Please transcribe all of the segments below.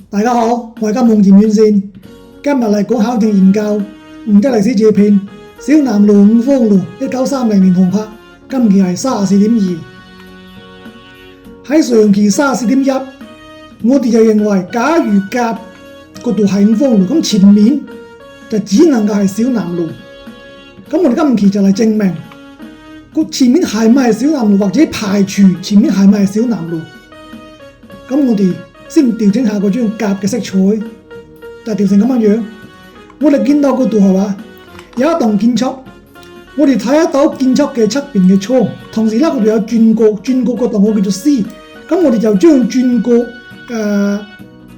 大家好，我係金夢田院線，今日嚟講考證研究吳則歷史照片。小南路五芳路1930年紅拍，今期係34.2。喺上期34.1，我哋就認為，假如甲嗰度係五芳路，咁前面就只能夠係小南路。咁我哋今期就嚟證明個前面係咪係小南路，或者排除前面係咪係小南路。咁我哋先調整下嗰張甲嘅色彩，就調成咁樣。我哋見到嗰度係嘛，有一棟建築，我哋睇得到建築嘅側邊嘅窗，同時咧嗰度有轉角，轉角嗰棟我叫做 C， 咁我哋就將轉角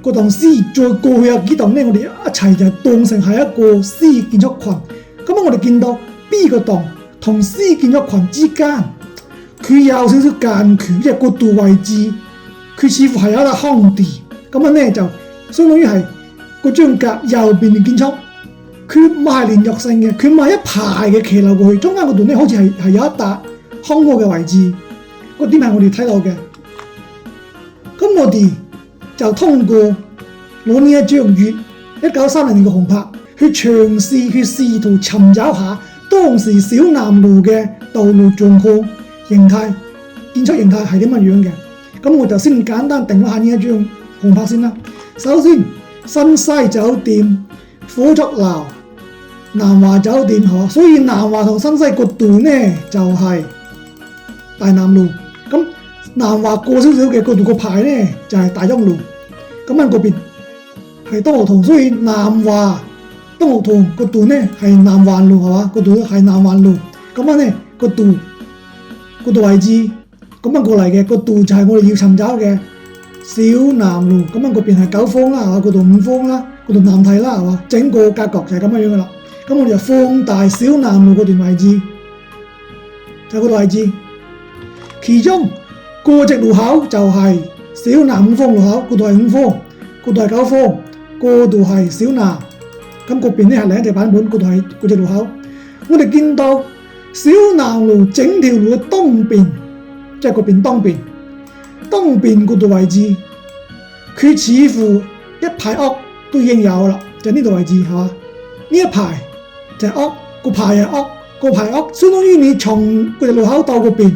嗰棟 C 再過去有幾棟咧，我哋一齊就當成係一個 C 建築群。咁我哋見到 B 個棟同 C 建築群之間，佢有少少間距，即係嗰度位置。佢似乎係有一笪空地，咁樣咧就相當於係嗰張甲右邊嘅建築，佢唔係連續性嘅，佢唔係一排嘅騎樓過去，中間嗰度咧好似係有一笪空窩嘅位置，個點係我哋睇到嘅。咁我哋就通過攞呢一張粵1930年嘅紅拍，去嘗試去試圖尋找下當時小南路嘅道路狀況、形態、建築形態係點樣嘅。咁我就先簡單定一下呢一張紅拍先啦。首先，新西酒店、火燭樓、南華酒店，所以南華同新西嗰段呢就係大南路。咁南華過少少嘅嗰度個牌呢就係大雍路。咁樣嗰邊係東豪堂，所以南華東豪堂嗰段呢係南環路係嘛？嗰度係南環路。咁樣呢嗰度位置。咁樣過嚟嘅嗰度就係我哋要尋找嘅小南路，咁樣嗰邊係九方啦，係嘛？嗰度五方啦，嗰度南堤啦，係嘛？整個格局就係咁樣嘅啦。咁我哋就放大小南路嗰段位置，就係嗰度位置。其中過直路口就係小南五方路口，嗰度係五方，嗰度係九方，嗰度係小南。咁嗰邊咧係另一隻版本，嗰度係過直路口。我哋見到小南路整條路嘅東邊。即係嗰邊東邊嗰度位置，佢似乎一排屋都已經有啦，就呢度位置係嘛？呢一排就係屋，個排係屋，個排屋相當於你從嗰條路口到嗰邊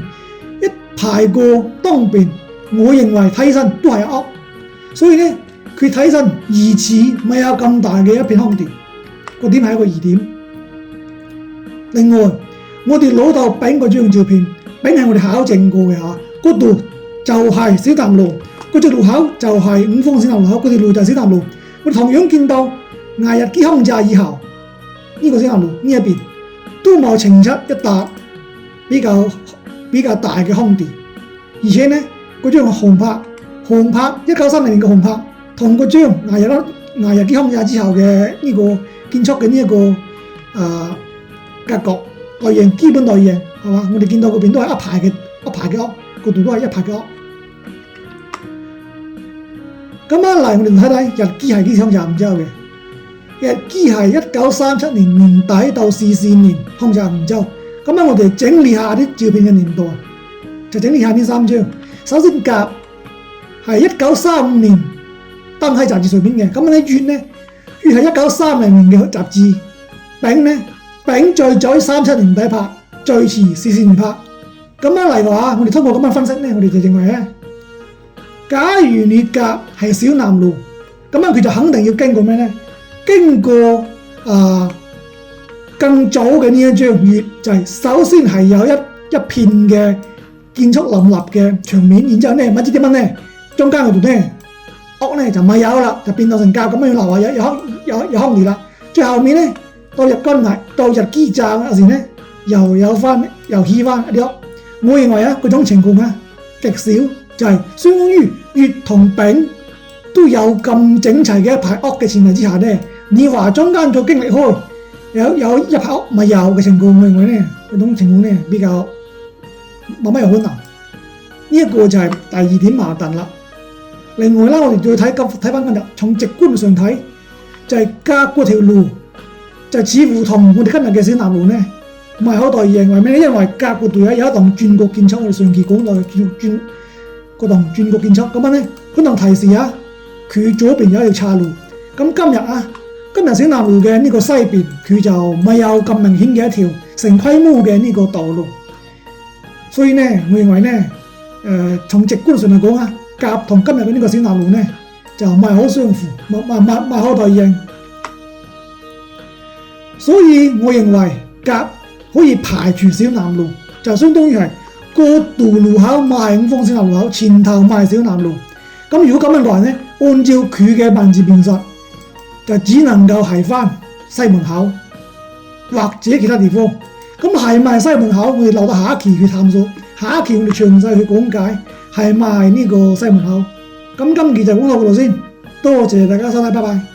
一排過東邊，我認為睇起身都係屋，所以咧佢睇起身疑似未有咁大嘅一片空地，個點係一個疑點。另外，我哋攞到丙嗰張照片。丙係我哋考證過嘅嚇，嗰度就係小南路，嗰隻路口就係五方小南路口，嗰條路就係小南路。我哋同樣見到捱日基空炸以後，呢個小南路呢一邊都冇呈出一笪比較大嘅空地，而且呢嗰張紅拍1930年嘅紅拍，同嗰張捱日基空炸之後嘅呢個建築嘅呢一個格局類型基本類型。係嘛？我哋見到嗰邊都係一排嘅屋，嗰度都係一排嘅屋。咁樣嚟，我哋睇睇日基係幾時空炸梧州嘅？日基係1937年年底到44年空炸梧州。咁樣我哋整理下啲照片嘅年代，就整理下呢三張。首先甲係1935年登喺雜誌上邊嘅。咁樣咧乙係1930年嘅雜誌。丙最早37年底拍。最遲44年拍，咁樣嚟嘅話，我哋通過咁樣分析咧，我哋就認為咧，假如你甲係小南路，咁樣佢就肯定要經過咩咧？經過更早嘅呢一張乙，就係首先係有一片嘅建築林立嘅場面，然之後咧，唔知點樣咧，中間嗰度咧屋咧就唔係有啦，就變到成甲咁樣流啊，有空地啦。最後面咧到日軍嚟，到日基站嗰時咧。又起翻一啲屋，我認為嗰種情況極少，就係相當於乙同丙都有咁整齊嘅一排屋嘅前提之下咧，你話中間再經歷開有一排屋咪有嘅情況，我認為咧嗰種情況咧比較冇乜可能。呢一個就係第二點矛盾啦。另外啦，我哋再睇翻今日，從直觀上睇，就係甲嗰條路就似乎同我哋今日嘅小南路咧。唔係好大認為咩？因為甲嗰度有一棟轉角建築，我哋上期講到嘅轉角建築，咁樣咧可能提示佢左邊有一條岔路。咁今日小南路嘅呢個西邊，佢就未有咁明顯嘅一條成規模嘅呢個道路。所以呢，我認為呢，從直觀上嚟講啊，甲同今日嘅呢個小南路呢，就唔係好相符，唔係好對應。所以我認為甲可以排除小南路，就相當於係過渡路口邁5方小南路口，前頭邁小南路。咁如果咁樣嘅話呢，按照佢嘅文字描述，就只能夠係翻西門口或者其他地方。咁係咪西門口？我哋留到下一期去探索，下一期我哋詳細去講解係咪呢個西門口。咁今期就講到嗰度先，多謝大家收睇，拜拜。